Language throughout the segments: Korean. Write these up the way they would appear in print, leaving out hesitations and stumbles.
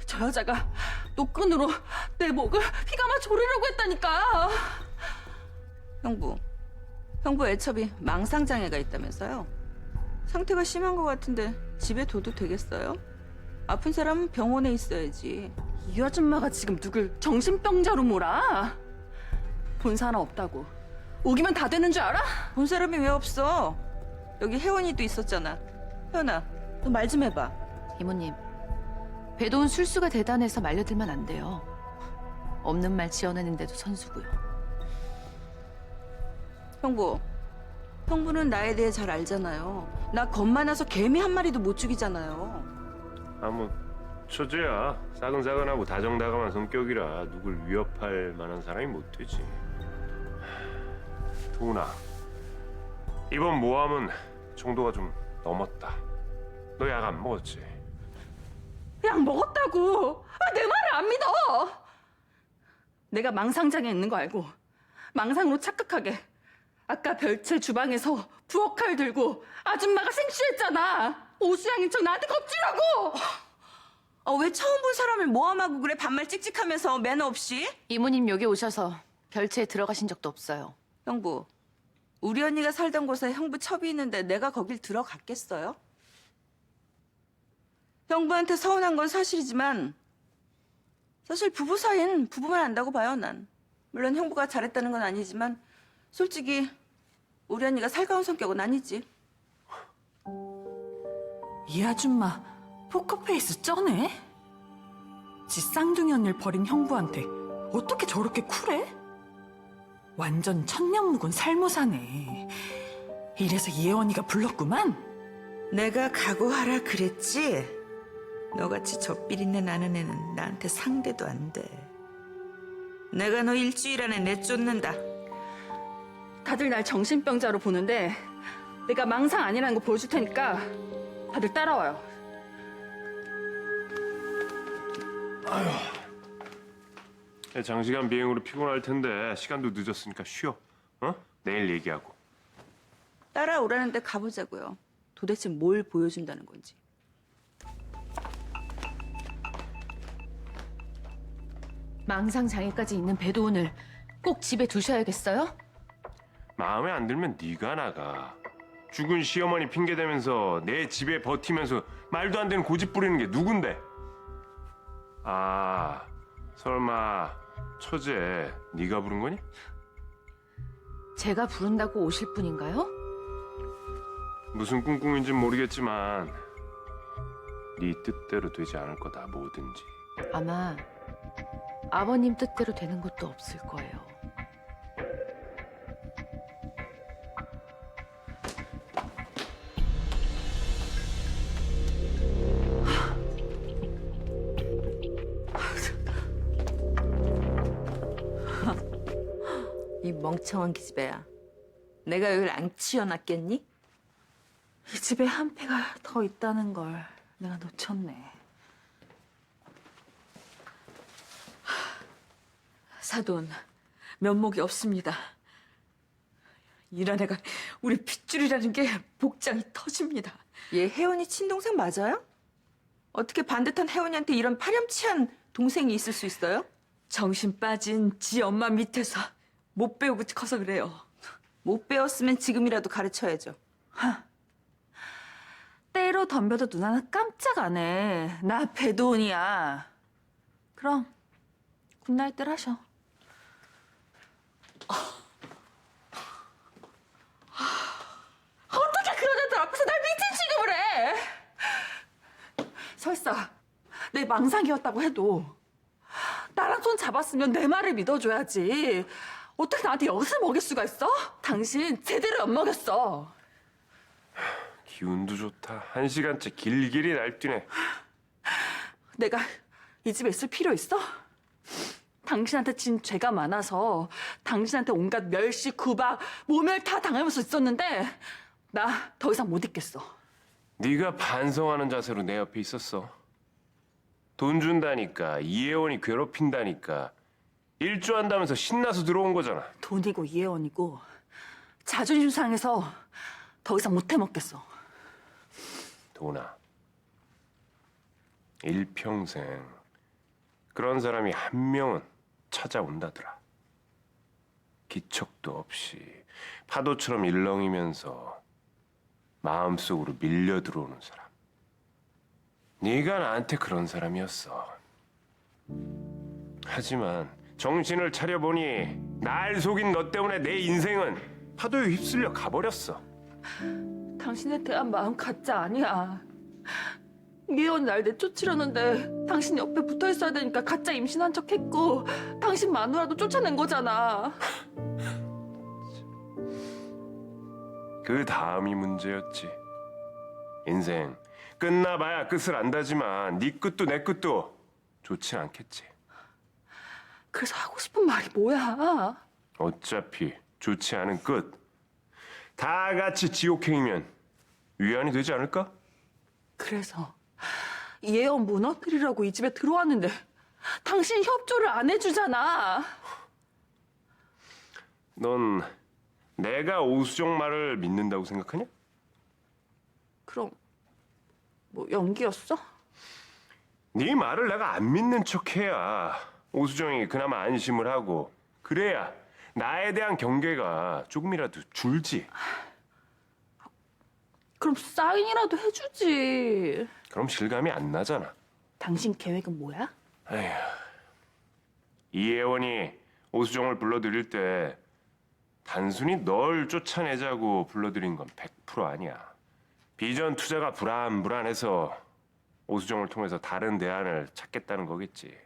저 여자가 노끈으로 내 목을 피감아 조르려고 했다니까. 형부 애첩이 망상장애가 있다면서요? 상태가 심한 것 같은데 집에 둬도 되겠어요? 아픈 사람은 병원에 있어야지. 이 아줌마가 지금 누굴 정신병자로 몰아? 본 사람 없다고. 오기만 다 되는 줄 알아? 본 사람이 왜 없어? 여기 혜원이도 있었잖아. 혜원아, 너 말 좀 해봐. 이모님, 배도은 술수가 대단해서 말려들면 안 돼요. 없는 말 지어내는데도 선수고요. 형부는 나에 대해 잘 알잖아요. 나 겁 많아서 개미 한 마리도 못 죽이잖아요. 처제야. 싸근싸근하고 다정다감한 성격이라 누굴 위협할 만한 사람이 못 되지. 도훈아, 이번 모함은 정도가 좀 넘었다. 너 약 안 먹었지? 약 먹었다고. 내 말을 안 믿어. 내가 망상장애 있는 거 알고 망상으로 착각하게 아까 별채 주방에서 부엌칼 들고 아줌마가 생쇼했잖아. 오수양인 척 나한테 겁주라고. 왜 처음 본 사람을 모함하고 그래? 반말 찍찍하면서 매너 없이? 이모님 여기 오셔서 별채에 들어가신 적도 없어요. 형부, 우리 언니가 살던 곳에 형부 첩이 있는데 내가 거길 들어갔겠어요? 형부한테 서운한 건 사실이지만 사실 부부 사이는 부부만 안다고 봐요, 난. 물론 형부가 잘했다는 건 아니지만 솔직히 우리 언니가 살가운 성격은 아니지. 이 아줌마 포커페이스 쩌네? 지 쌍둥이 언니를 버린 형부한테 어떻게 저렇게 쿨해? 완전 천년묵은 살모사네. 이래서 이혜원이가 불렀구만. 내가 각오하라 그랬지? 너같이 젖비린내 나는 애는 나한테 상대도 안 돼. 내가 너 일주일 안에 내쫓는다. 다들 날 정신병자로 보는데 내가 망상 아니라는 거 보여줄 테니까 다들 따라와요. 장시간 비행으로 피곤할 텐데 시간도 늦었으니까 쉬어. 내일 얘기하고. 따라오라는데 가보자고요. 도대체 뭘 보여준다는 건지. 망상 장애까지 있는 배도은을 꼭 집에 두셔야겠어요? 마음에 안 들면 네가 나가. 죽은 시어머니 핑계대면서 내 집에 버티면서 말도 안 되는 고집 부리는 게 누군데? 설마 처제 네가 부른 거니? 제가 부른다고 오실 분인가요? 무슨 꿍꿍인진 모르겠지만 네 뜻대로 되지 않을 거다, 뭐든지. 아마 아버님 뜻대로 되는 것도 없을 거예요. 이 멍청한 기집애야. 내가 여길 안 치워놨겠니? 이 집에 한 패가 더 있다는 걸 내가 놓쳤네. 사돈, 면목이 없습니다. 이런 애가 우리 핏줄이라는 게 복장이 터집니다. 얘 혜원이 친동생 맞아요? 어떻게 반듯한 혜원이한테 이런 파렴치한 동생이 있을 수 있어요? 정신 빠진 지 엄마 밑에서 못 배우고 커서 그래요. 못 배웠으면 지금이라도 가르쳐야죠. 때로 덤벼도 눈 하나 깜짝 안 해. 나 배도은이야. 그럼 굿나잇들 하셔. 어떻게 그런 애들 앞에서 날 미친 취급을 해? 설사 내 망상이었다고 해도 나랑 손 잡았으면 내 말을 믿어줘야지. 어떻게 나한테 엿을 먹일 수가 있어? 당신 제대로 엿먹였어. 기운도 좋다. 1시간째 길길이 날뛰네. 내가 이 집에 있을 필요 있어? 당신한테 진 죄가 많아서 당신한테 온갖 멸시, 구박, 모멸 다 당하면서 있었는데 나 더 이상 못 있겠어. 네가 반성하는 자세로 내 옆에 있었어. 돈 준다니까, 이혜원이 괴롭힌다니까, 일조한다면서 신나서 들어온 거잖아. 돈이고 이혜원이고 자존심 상해서 더 이상 못 해먹겠어. 도훈아, 일평생 그런 사람이 한 명은 찾아온다더라. 기척도 없이 파도처럼 일렁이면서 마음속으로 밀려 들어오는 사람. 네가 나한테 그런 사람이었어. 하지만 정신을 차려보니 날 속인 너 때문에 내 인생은 파도에 휩쓸려 가버렸어. 당신에 대한 마음 가짜 아니야. 미애원 날 내쫓으려는데 당신 옆에 붙어 있어야 되니까 가짜 임신한 척 했고 당신 마누라도 쫓아낸 거잖아. 그 다음이 문제였지. 인생 끝나봐야 끝을 안다지만 네 끝도 내 끝도 좋진 않겠지. 그래서 하고 싶은 말이 뭐야? 어차피 좋지 않은 끝. 다 같이 지옥행이면 위안이 되지 않을까? 그래서 이혜원 무너뜨리라고 이 집에 들어왔는데 당신 협조를 안 해주잖아. 넌 내가 오수정 말을 믿는다고 생각하냐? 그럼 뭐 연기였어? 네 말을 내가 안 믿는 척해야 오수정이 그나마 안심을 하고 그래야 나에 대한 경계가 조금이라도 줄지. 그럼 사인이라도 해주지. 그럼 실감이 안 나잖아. 당신 계획은 뭐야? 에휴. 이혜원이 오수정을 불러들일 때 단순히 널 쫓아내자고 불러들인 건 100% 아니야. 비전 투자가 불안해서 오수정을 통해서 다른 대안을 찾겠다는 거겠지.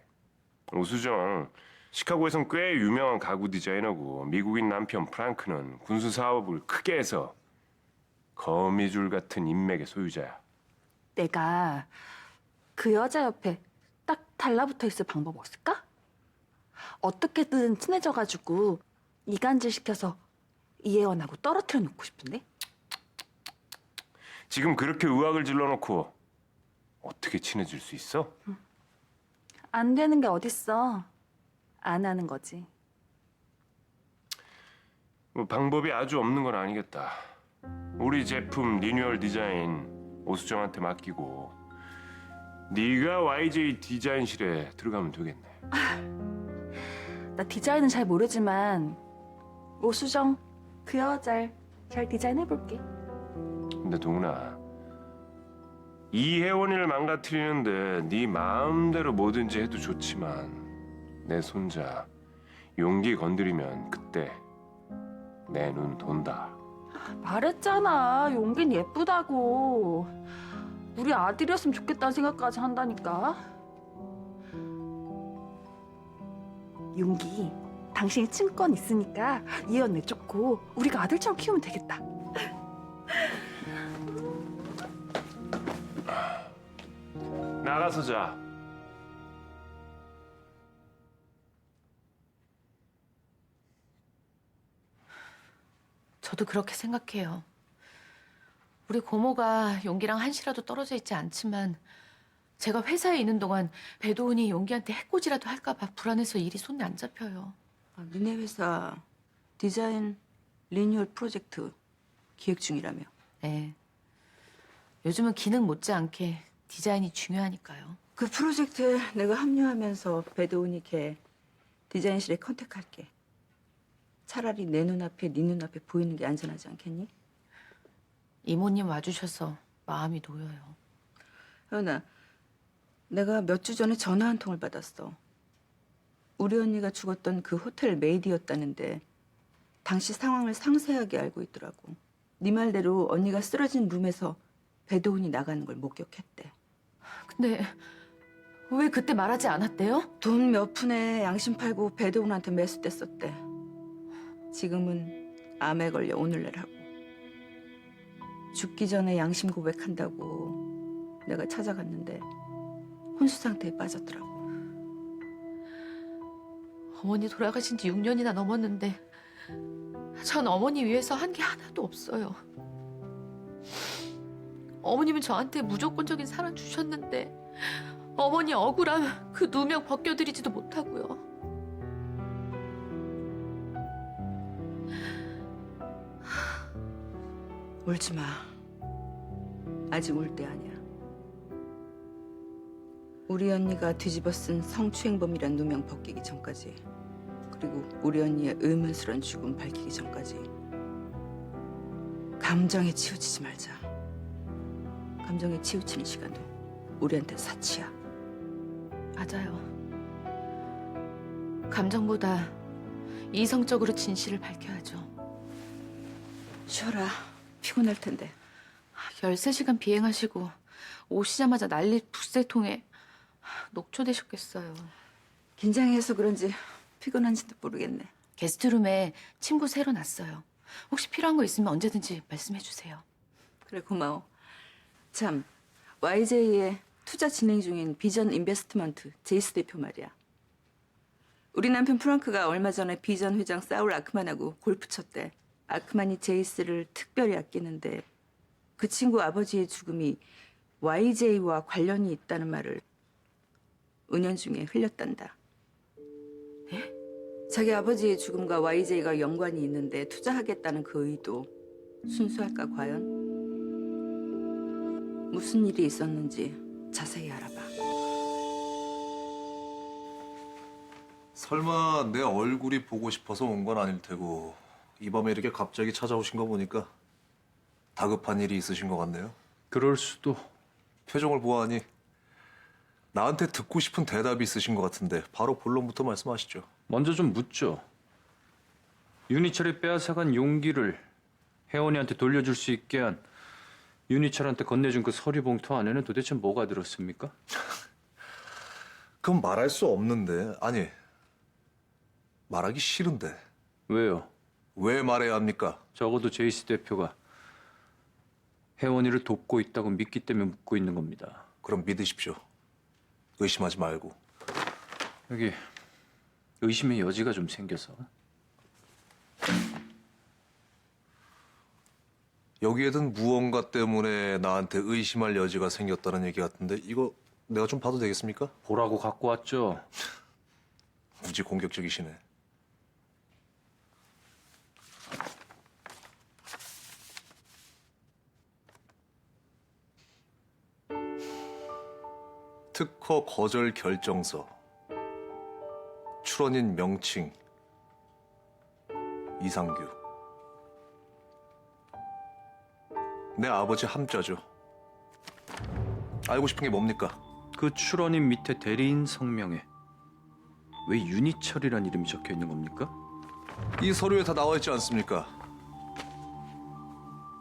오수정, 시카고에선 꽤 유명한 가구 디자이너고 미국인 남편 프랑크는 군수 사업을 크게 해서 거미줄 같은 인맥의 소유자야. 내가 그 여자 옆에 딱 달라붙어 있을 방법 없을까? 어떻게든 친해져가지고 이간질 시켜서 이혜원하고 떨어뜨려 놓고 싶은데? 지금 그렇게 의학을 질러놓고 어떻게 친해질 수 있어? 안 되는 게 어딨어. 안 하는 거지. 뭐 방법이 아주 없는 건 아니겠다. 우리 제품 리뉴얼 디자인 오수정한테 맡기고 네가 YJ 디자인실에 들어가면 되겠네. 나 디자인은 잘 모르지만 오수정 그 여자를 잘 디자인해볼게. 근데 동훈아, 이혜원이를 망가뜨리는데 네 마음대로 뭐든지 해도 좋지만 내 손자 용기 건드리면 그때 내 눈 돈다. 말했잖아. 용긴 예쁘다고. 우리 아들이었으면 좋겠다는 생각까지 한다니까. 용기, 당신이 친권 있으니까 이혜원 내쫓고 우리가 아들처럼 키우면 되겠다. 나가서 자. 저도 그렇게 생각해요. 우리 고모가 용기랑 한시라도 떨어져 있지 않지만 제가 회사에 있는 동안 배도훈이 용기한테 해코지라도 할까 봐 불안해서 일이 손에 안 잡혀요. 아, 니네 회사 디자인 리뉴얼 프로젝트 기획 중이라며. 네. 요즘은 기능 못지않게 디자인이 중요하니까요. 그 프로젝트에 내가 합류하면서 배도훈이 걔 디자인실에 컨택할게. 차라리 내 눈앞에 네 눈앞에 보이는 게 안전하지 않겠니? 이모님 와주셔서 마음이 놓여요. 현아, 내가 몇 주 전에 전화 한 통을 받았어. 우리 언니가 죽었던 그 호텔 메이드였다는데 당시 상황을 상세하게 알고 있더라고. 네 말대로 언니가 쓰러진 룸에서 배도훈이 나가는 걸 목격했대. 근데 왜 그때 말하지 않았대요? 돈 몇 푼에 양심 팔고 배도훈한테 매수됐었대. 지금은 암에 걸려 오늘내라고. 죽기 전에 양심 고백한다고 내가 찾아갔는데 혼수 상태에 빠졌더라고. 어머니 돌아가신 지 6년이나 넘었는데 전 어머니 위해서 한 게 하나도 없어요. 어머님은 저한테 무조건적인 사랑 주셨는데 어머니 억울함 그 누명 벗겨드리지도 못하고요. 울지 마. 아직 울 때 아니야. 우리 언니가 뒤집어 쓴 성추행범이란 누명 벗기기 전까지, 그리고 우리 언니의 의문스러운 죽음 밝히기 전까지 감정에 치우치지 말자. 감정에 치우치는 시간도 우리한테 사치야. 맞아요. 감정보다 이성적으로 진실을 밝혀야죠. 쉬어라. 피곤할 텐데. 13시간 비행하시고 오시자마자 난리 붓새통에 녹초되셨겠어요. 긴장해서 그런지 피곤한지도 모르겠네. 게스트룸에 침구 새로 놨어요. 혹시 필요한 거 있으면 언제든지 말씀해 주세요. 그래, 고마워. 참, YJ의 투자 진행 중인 비전 인베스트먼트 제이스 대표 말이야. 우리 남편 프랑크가 얼마 전에 비전 회장 사울 아크만하고 골프 쳤대. 아크만이 제이스를 특별히 아끼는데 그 친구 아버지의 죽음이 YJ와 관련이 있다는 말을 은연중에 흘렸단다. 네? 자기 아버지의 죽음과 YJ가 연관이 있는데 투자하겠다는 그 의도 순수할까 과연? 무슨 일이 있었는지 자세히 알아봐. 설마 내 얼굴이 보고 싶어서 온 건 아닐 테고 이 밤에 이렇게 갑자기 찾아오신 거 보니까 다급한 일이 있으신 것 같네요. 그럴 수도. 표정을 보아하니 나한테 듣고 싶은 대답이 있으신 것 같은데 바로 본론부터 말씀하시죠. 먼저 좀 묻죠. 윤희철이 빼앗아간 용기를 혜원이한테 돌려줄 수 있게 한 윤희철한테 건네준 그 서류 봉투 안에는 도대체 뭐가 들었습니까? 그건 말할 수 없는데, 아니 말하기 싫은데 왜요? 왜 말해야 합니까? 적어도 제이스 대표가 혜원이를 돕고 있다고 믿기 때문에 묻고 있는 겁니다. 그럼 믿으십시오. 의심하지 말고. 여기 의심의 여지가 좀 생겨서. 여기에 든 무언가 때문에 나한테 의심할 여지가 생겼다는 얘기 같은데 이거 내가 좀 봐도 되겠습니까? 보라고 갖고 왔죠. 무지 공격적이시네. 특허 거절 결정서, 출원인 명칭 이상규. 내 아버지 함자죠. 알고 싶은 게 뭡니까? 그 출원인 밑에 대리인 성명에 왜 윤희철이란 이름이 적혀 있는 겁니까? 이 서류에 다 나와 있지 않습니까?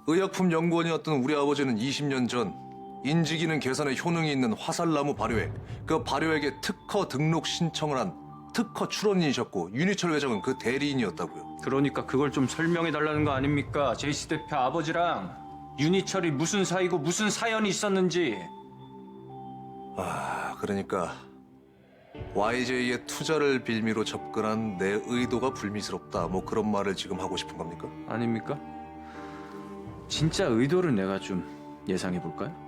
의약품 연구원이었던 우리 아버지는 20년 전 인지기능 개선에 효능이 있는 화살나무 발효액, 그 발효액에 특허 등록 신청을 한 특허 출원인이셨고 윤희철 회장은 그 대리인이었다고요. 그러니까 그걸 좀 설명해 달라는 거 아닙니까? 제이스 대표 아버지랑 윤희철이 무슨 사이고 무슨 사연이 있었는지. 그러니까 YJ의 투자를 빌미로 접근한 내 의도가 불미스럽다, 뭐 그런 말을 지금 하고 싶은 겁니까? 아닙니까? 진짜 의도를 내가 좀 예상해 볼까요?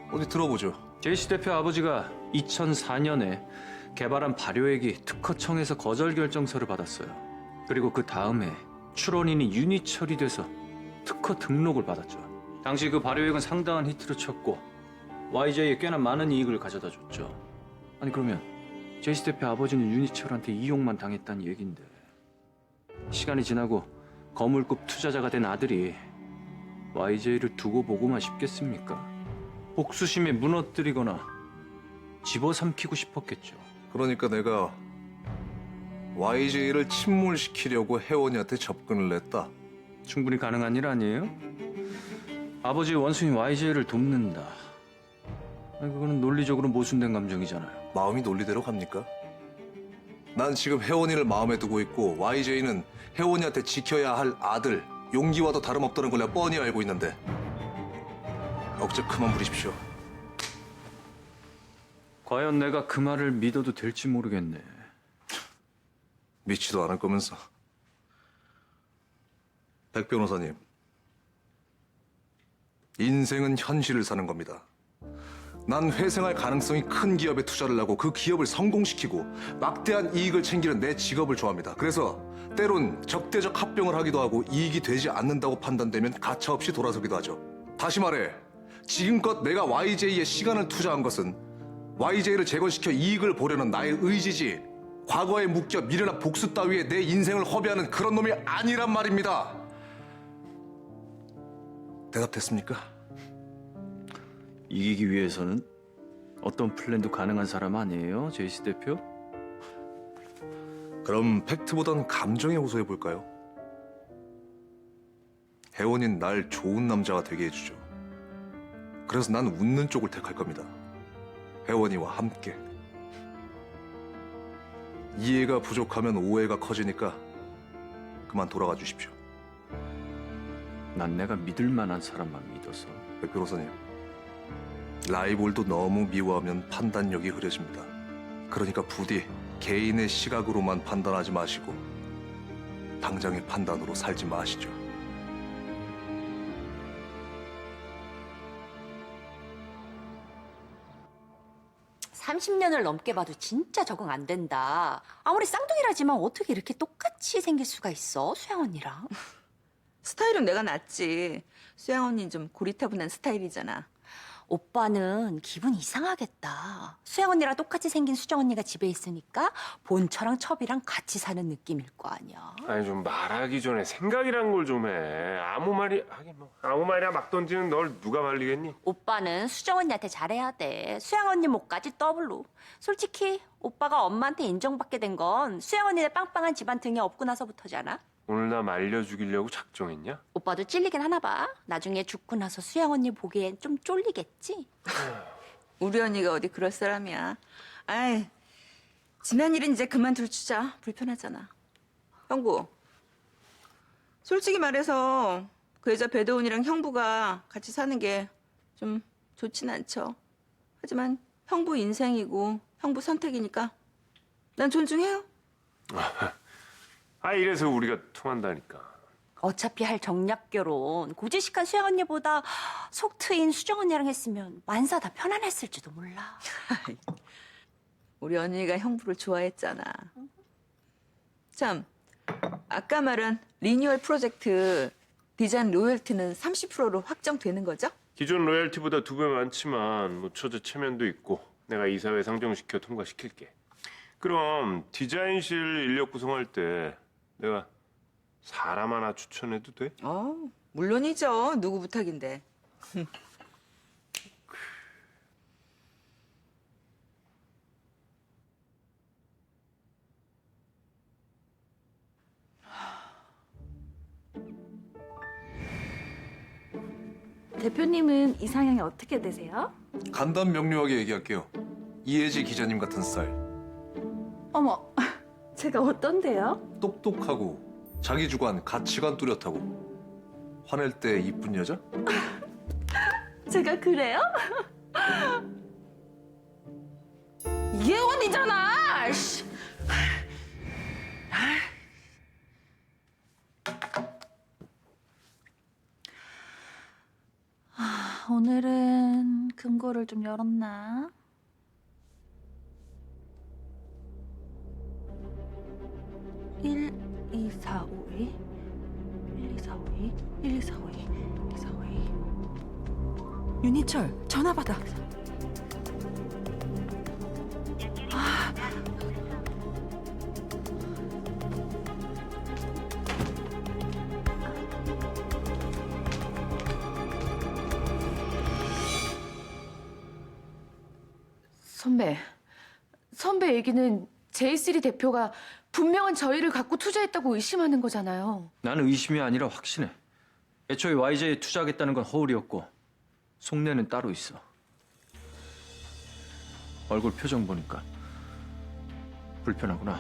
어디 들어보죠. 제이스 대표 아버지가 2004년에 개발한 발효액이 특허청에서 거절 결정서를 받았어요. 그리고 그 다음에 출원인이 윤희철이 돼서 특허 등록을 받았죠. 당시 그 발효액은 상당한 히트를 쳤고 YJ에 꽤나 많은 이익을 가져다 줬죠. 아니 그러면 제이스 대표 아버지는 윤희철한테 이용만 당했다는 얘긴데, 시간이 지나고 거물급 투자자가 된 아들이 YJ를 두고 보고만 싶겠습니까? 복수심에 무너뜨리거나 집어삼키고 싶었겠죠. 그러니까 내가 YJ를 침몰시키려고 혜원이한테 접근을 했다. 충분히 가능한 일 아니에요? 아버지의 원수인 YJ를 돕는다. 아니, 그거는 논리적으로 모순된 감정이잖아요. 마음이 논리대로 갑니까? 난 지금 혜원이를 마음에 두고 있고 YJ는 혜원이한테 지켜야 할 아들 용기와도 다름없다는 걸 내가 뻔히 알고 있는데 억제 그만 부리십시오. 과연 내가 그 말을 믿어도 될지 모르겠네. 믿지도 않을 거면서. 백 변호사님, 인생은 현실을 사는 겁니다. 난 회생할 가능성이 큰 기업에 투자를 하고 그 기업을 성공시키고 막대한 이익을 챙기는 내 직업을 좋아합니다. 그래서 때론 적대적 합병을 하기도 하고 이익이 되지 않는다고 판단되면 가차없이 돌아서기도 하죠. 다시 말해, 지금껏 내가 YJ에 시간을 투자한 것은 YJ를 재건시켜 이익을 보려는 나의 의지지 과거에 묶여 미래나 복수 따위에 내 인생을 허비하는 그런 놈이 아니란 말입니다. 대답됐습니까? 이기기 위해서는 어떤 플랜도 가능한 사람 아니에요, 제이씨 대표? 그럼 팩트보단 감정에 호소해 볼까요? 혜원인 날 좋은 남자가 되게 해주죠. 그래서 난 웃는 쪽을 택할 겁니다. 혜원이와 함께. 이해가 부족하면 오해가 커지니까 그만 돌아가 주십시오. 난 내가 믿을 만한 사람만 믿어서. 백 변호사님, 라이벌도 너무 미워하면 판단력이 흐려집니다. 그러니까 부디 개인의 시각으로만 판단하지 마시고 당장의 판단으로 살지 마시죠. 삼십 년을 넘게 봐도 진짜 적응 안 된다. 아무리 쌍둥이라지만 어떻게 이렇게 똑같이 생길 수가 있어, 수영 언니랑. 스타일은 내가 낫지. 수양 언니는 좀 고리타분한 스타일이잖아. 오빠는 기분 이상하겠다. 수영 언니랑 똑같이 생긴 수정 언니가 집에 있으니까 본처랑 첩이랑 같이 사는 느낌일 거 아니야. 아니 좀 말하기 전에 생각이란 걸 좀 해. 아무 말이 하긴 뭐 아무 말이나 막 던지는 널 누가 말리겠니? 오빠는 수정 언니한테 잘해야 돼. 수영 언니 목까지 더블로. 솔직히 오빠가 엄마한테 인정받게 된 건 수영 언니네 빵빵한 집안 등에 업고 나서부터잖아. 오늘 나 말려 죽이려고 작정했냐? 오빠도 찔리긴 하나 봐. 나중에 죽고 나서 수영 언니 보기엔 좀 쫄리겠지? 우리 언니가 어디 그럴 사람이야. 아이, 지난 일은 이제 그만 둘주자. 불편하잖아. 형부, 솔직히 말해서 그 여자 배도훈이랑 형부가 같이 사는 게 좀 좋진 않죠. 하지만 형부 인생이고 형부 선택이니까 난 존중해요. 아 이래서 우리가 통한다니까. 어차피 할 정략 결혼 고지식한 수영 언니보다 속 트인 수정 언니랑 했으면 만사 다 편안했을지도 몰라. 우리 언니가 형부를 좋아했잖아. 참, 아까 말한 리뉴얼 프로젝트 디자인 로열티는 30%로 확정되는 거죠? 기존 로열티보다 2배 많지만 뭐 처제 체면도 있고 내가 이사회 상정시켜 통과시킬게. 그럼 디자인실 인력 구성할 때 내가 사람 하나 추천해도 돼? 물론이죠. 누구 부탁인데. 대표님은 이상형이 어떻게 되세요? 간단 명료하게 얘기할게요. 이혜지 기자님 같은 스타일. 어머, 제가 어떤데요? 똑똑하고 자기 주관, 가치관 뚜렷하고 화낼 때 이쁜 여자? 제가 그래요? 이혜원이잖아! 씨. 오늘은 금고를 좀 열었나? 일, 2, 4, 5, 2 1, 2, 4, 5, 2 1, 2, 4, 5, 2 1, 2, 4, 5, 2 윤희철, 전화 받아. 선배 얘기는 J3 대표가 분명한 저희를 갖고 투자했다고 의심하는 거잖아요. 나는 의심이 아니라 확신해. 애초에 YJ에 투자하겠다는 건 허울이었고 속내는 따로 있어. 얼굴 표정 보니까 불편하구나.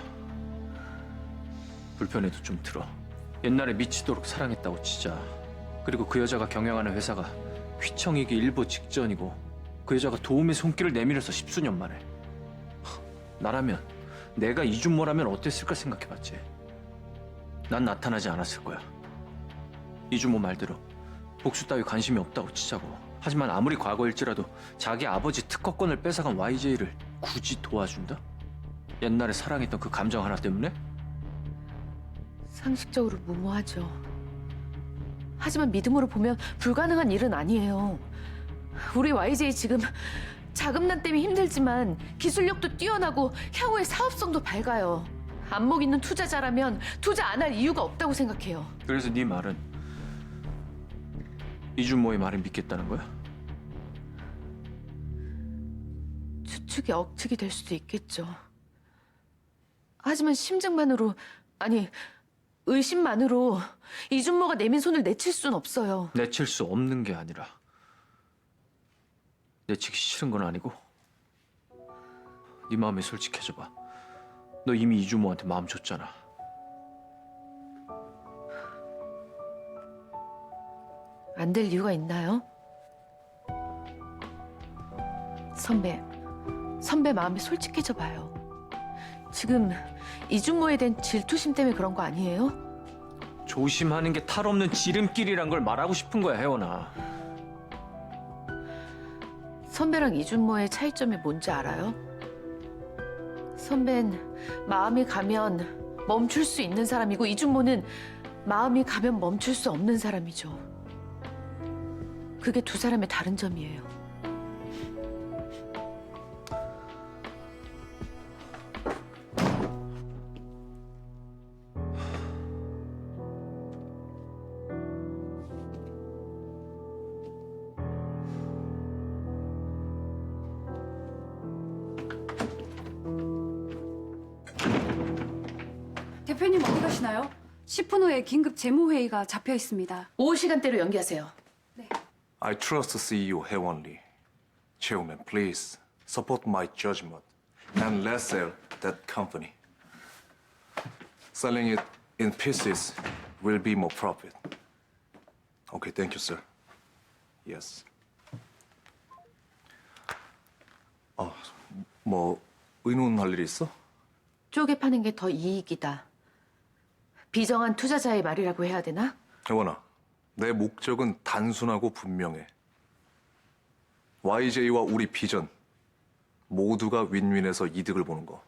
불편해도 좀 들어. 옛날에 미치도록 사랑했다고 치자. 그리고 그 여자가 경영하는 회사가 휘청이기 일보 직전이고 그 여자가 도움의 손길을 내밀어서 10수년 만에. 나라면 내가 이준모라면 어땠을까 생각해봤지. 난 나타나지 않았을 거야. 이준모 말대로 복수 따위 관심이 없다고 치자고. 하지만 아무리 과거일지라도 자기 아버지 특허권을 뺏어간 YJ를 굳이 도와준다? 옛날에 사랑했던 그 감정 하나 때문에? 상식적으로 무모하죠. 하지만 믿음으로 보면 불가능한 일은 아니에요. 우리 YJ 지금 자금난 때문에 힘들지만 기술력도 뛰어나고 향후의 사업성도 밝아요. 안목 있는 투자자라면 투자 안 할 이유가 없다고 생각해요. 그래서 네 말은 이준모의 말을 믿겠다는 거야? 추측이 억측이 될 수도 있겠죠. 하지만 심증만으로, 아니 의심만으로 이준모가 내민 손을 내칠 순 없어요. 내칠 수 없는 게 아니라 내치기 싫은 건 아니고 네 마음이 솔직해져봐. 너 이미 이준모한테 마음 줬잖아. 안 될 이유가 있나요? 선배 마음이 솔직해져 봐요. 지금 이준모에 대한 질투심 때문에 그런 거 아니에요? 조심하는 게 탈 없는 지름길이란 걸 말하고 싶은 거야, 혜원아. 선배랑 이준모의 차이점이 뭔지 알아요? 선배는 마음이 가면 멈출 수 있는 사람이고 이준모는 마음이 가면 멈출 수 없는 사람이죠. 그게 두 사람의 다른 점이에요. 대표님 어디 가시나요? 10분 후에 긴급 재무회의가 잡혀 있습니다. 오후 시간대로 연기하세요. I trust CEO 혜원 Lee. Chairman, please support my judgment and let's sell that company. Selling it in pieces will be more profit. Okay, thank you, sir. Yes. 뭐 의논할 일이 있어? 쪼개 파는 게 더 이익이다. 비정한 투자자의 말이라고 해야 되나? 혜원아, 내 목적은 단순하고 분명해. YJ와 우리 비전 모두가 윈윈해서 이득을 보는 거.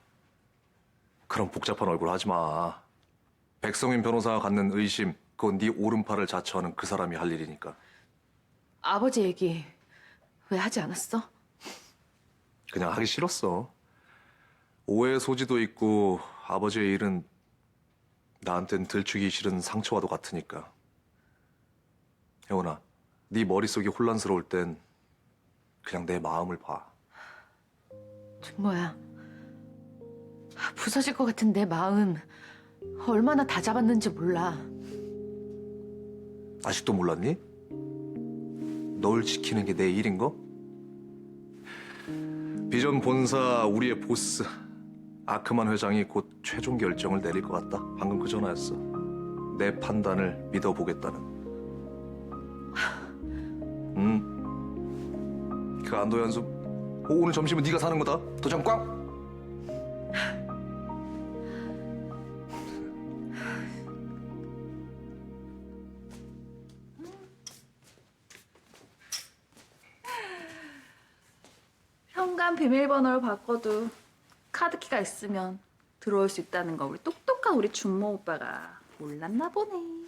그런 복잡한 얼굴 하지 마. 백성인 변호사가 갖는 의심, 그건 네 오른팔을 자처하는 그 사람이 할 일이니까. 아버지 얘기 왜 하지 않았어? 그냥 하기 싫었어. 오해의 소지도 있고 아버지의 일은 나한텐 들추기 싫은 상처와도 같으니까. 혜원아, 네 머릿속이 혼란스러울 땐 그냥 내 마음을 봐. 준모야, 부서질 것 같은 내 마음 얼마나 다 잡았는지 몰라. 아직도 몰랐니? 널 지키는 게 내 일인 거? 비전 본사 우리의 보스 아크만 회장이 곧 최종 결정을 내릴 것 같다. 방금 그 전화였어. 내 판단을 믿어보겠다는. 그 안도 연습. 오늘 점심은 네가 사는 거다. 도장 꽝. 현관 비밀번호를 바꿔도 카드키가 있으면 들어올 수 있다는 거 우리 똑똑한 우리 준모 오빠가 몰랐나 보네.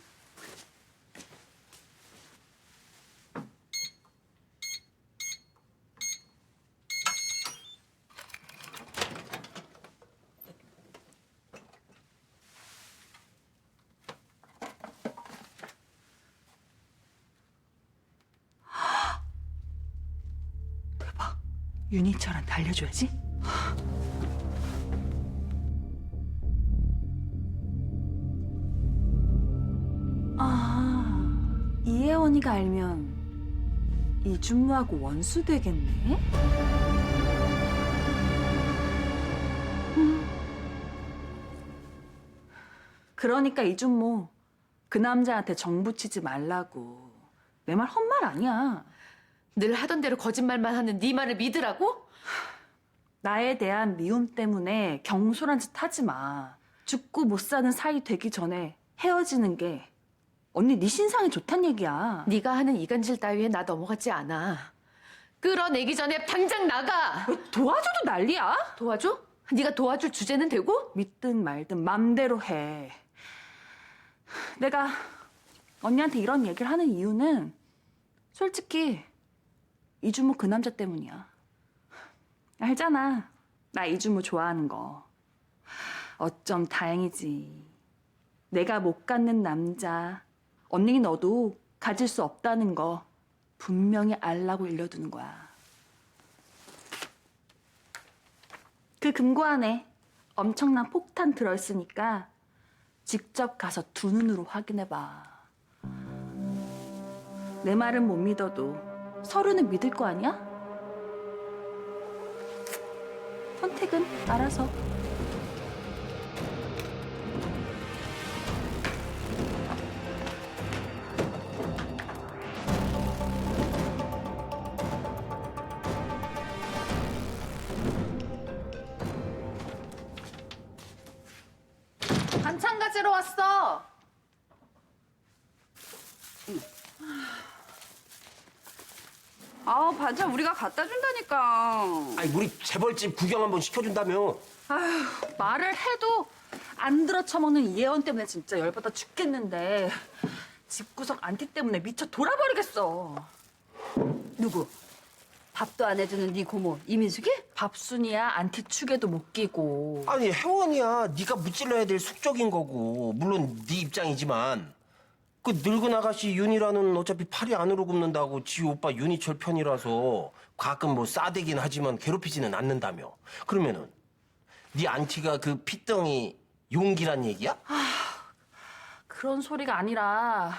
대박. 윤희철한테 알려줘야지. 이혜원이가 알면 이준모하고 원수 되겠네? 그러니까 이준모 그 남자한테 정 붙이지 말라고. 내 말 헛말 아니야. 늘 하던 대로 거짓말만 하는 네 말을 믿으라고? 나에 대한 미움 때문에 경솔한 짓 하지 마. 죽고 못 사는 사이 되기 전에 헤어지는 게 언니 네 신상에 좋단 얘기야. 네가 하는 이간질 따위에 나 넘어가지 않아. 끌어내기 전에 당장 나가. 도와줘도 난리야? 도와줘? 네가 도와줄 주제는 되고? 믿든 말든 맘대로 해. 내가 언니한테 이런 얘기를 하는 이유는 솔직히 이준모 그 남자 때문이야. 알잖아. 나 이준모 좋아하는 거. 어쩜 다행이지. 내가 못 갖는 남자. 언니 너도 가질 수 없다는 거 분명히 알라고 일러두는 거야. 그 금고 안에 엄청난 폭탄 들어있으니까 직접 가서 두 눈으로 확인해봐. 내 말은 못 믿어도 서류는 믿을 거 아니야? 선택은 알아서. 반찬 가지러 왔어. 아, 반찬 우리가 갖다 준다니까. 아니 우리 재벌집 구경 한번 시켜준다며. 말을 해도 안 들어 처먹는 이혜원 때문에 진짜 열받아 죽겠는데 집구석 안티 때문에 미쳐 돌아버리겠어. 누구? 밥도 안 해주는 네 고모 이민숙이? 밥순이야 안티 축에도 못 끼고. 아니 혜원이야 네가 무찔러야 될 숙적인 거고 물론 네 입장이지만 그 늙은 아가씨 윤희라는 어차피 팔이 안으로 굽는다고 지 오빠 윤희철 편이라서 가끔 뭐 싸대긴 하지만 괴롭히지는 않는다며. 그러면은 네 안티가 그 핏덩이 용기란 얘기야? 그런 소리가 아니라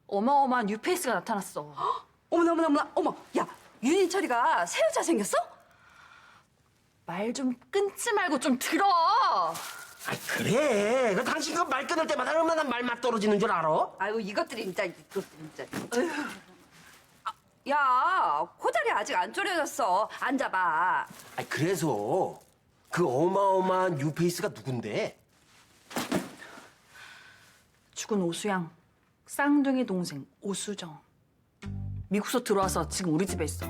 어마어마한 뉴페이스가 나타났어. 어머나 어머. 야, 윤희철이가 새 여자 생겼어? 말 좀 끊지 말고 좀 들어. 아 그래. 그 당신 그 말 끊을 때마다 얼마나 말맛 떨어지는 줄 알아? 아이고 이것들이 진짜. 야, 코다리 아직 안 졸여졌어. 앉아봐. 아 그래서 그 어마어마한 뉴페이스가 누군데? 죽은 오수양 쌍둥이 동생 오수정. 미국서 들어와서 지금 우리 집에 있어.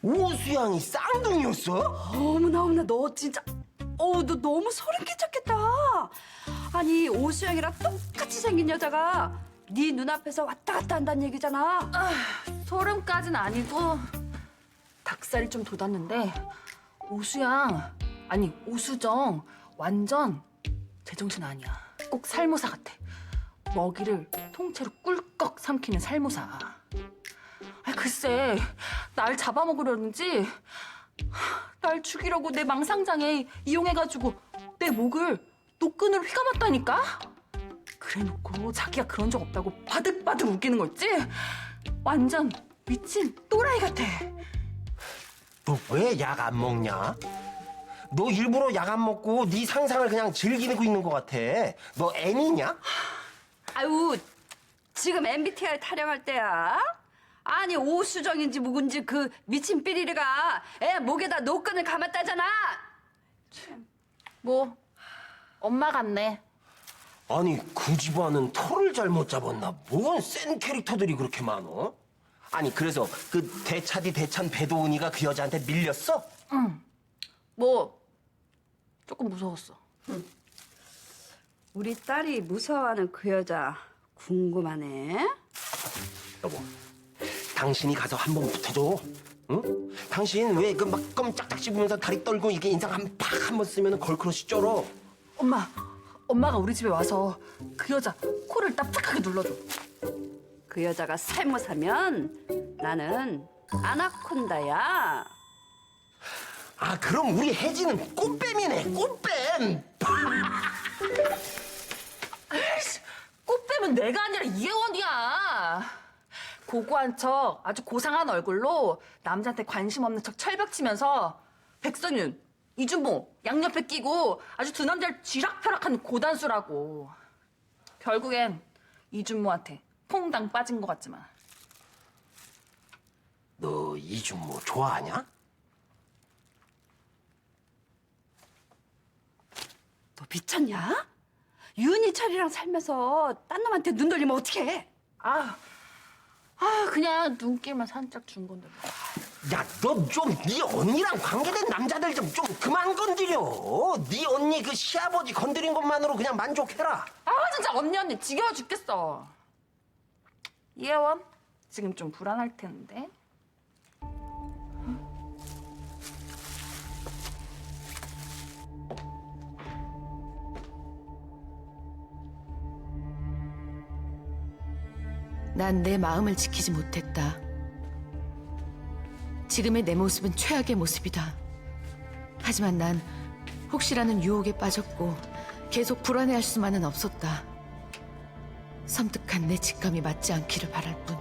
오수양이 쌍둥이였어? 어머나 너 진짜. 너 너무 소름 끼쳤겠다. 아니 오수영이랑 똑같이 생긴 여자가 네 눈앞에서 왔다 갔다 한다는 얘기잖아. 소름까진 아니고 닭살이 좀 돋았는데 오수양 아니 오수정 완전 제정신 아니야. 꼭 살모사 같아. 먹이를 통째로 꿀꺽 삼키는 살모사. 아 글쎄 날 잡아먹으려는지 날 죽이려고 내 망상장에 이용해가지고 내 목을 노끈으로 휘감았다니까. 그래놓고 자기가 그런 적 없다고 바득바득 웃기는 거 있지? 완전 미친 또라이 같아. 너 왜 약 안 먹냐? 너 일부러 약 안 먹고 네 상상을 그냥 즐기고 있는 것 같아. 너 애니냐? 아유, 지금 MBTI 타령할 때야? 아니 오수정인지 누군지 그 미친 삐리리가 애 목에다 노끈을 감았다잖아. 뭐 엄마 같네. 아니 그 집안은 털을 잘못 잡았나? 뭔 센 캐릭터들이 그렇게 많어? 아니 그래서 그 대차디 대찬 배도은이가 그 여자한테 밀렸어? 뭐 조금 무서웠어. 우리 딸이 무서워하는 그 여자 궁금하네. 여보, 당신이 가서 한 번 붙어줘. 응? 당신 왜 그 막 껌짝짝 씹으면서 다리 떨고 이게 인상 한 번 쓰면 걸크러쉬 쩔어. 엄마가 우리 집에 와서 그 여자 코를 납작하게 눌러줘. 그 여자가 살모사면 나는 아나콘다야. 아 그럼 우리 혜지는 꽃뱀이네. 꽃뱀. 꽃뱀은 내가 아니라 이혜원이야. 고고한 척 아주 고상한 얼굴로 남자한테 관심 없는 척 철벽 치면서 백선윤, 이준모 양옆에 끼고 아주 두 남자를 쥐락펴락한 고단수라고. 결국엔 이준모한테 퐁당 빠진 것 같지만. 너 이준모 좋아하냐? 너 미쳤냐? 윤희철이랑 살면서 딴 놈한테 눈 돌리면 어떡해? 그냥 눈길만 살짝 준 건데. 야, 너 좀 네 언니랑 관계된 남자들 좀 그만 건드려. 네 언니 그 시아버지 건드린 것만으로 그냥 만족해라. 진짜 언니 지겨워 죽겠어. 이혜원 지금 좀 불안할 텐데. 난 내 마음을 지키지 못했다. 지금의 내 모습은 최악의 모습이다. 하지만 난 혹시라는 유혹에 빠졌고 계속 불안해할 수만은 없었다. 섬뜩한 내 직감이 맞지 않기를 바랄 뿐.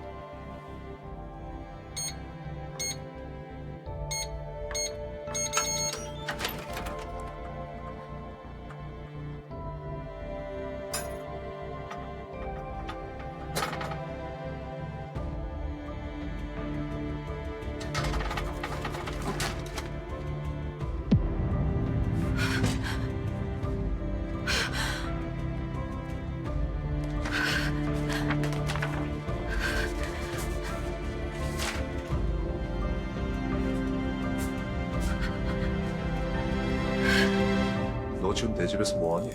너 지금 내 집에서 뭐하니?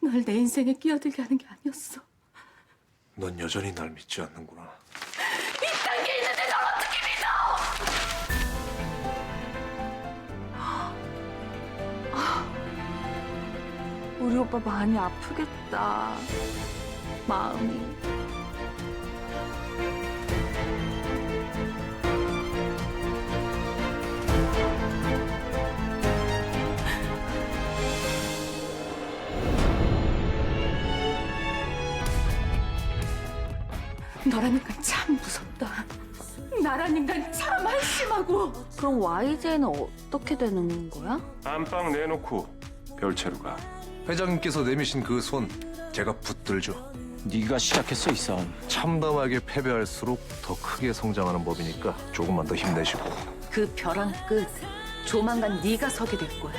널 내 인생에 끼어들게 하는 게 아니었어. 넌 여전히 날 믿지 않는구나. 이딴 게 있는데 널 어떻게 믿어? 우리 오빠 많이 아프겠다. 마음이. 너란 인간 참 무섭다. 나란 인간 참 한심하고. 그럼 YJ는 어떻게 되는 거야? 안방 내놓고 별채로 가. 회장님께서 내미신 그 손 제가 붙들죠. 네가 시작했어 이 싸움. 참담하게 패배할수록 더 크게 성장하는 법이니까 조금만 더 힘내시고. 그 벼랑 끝 조만간 네가 서게 될 거야.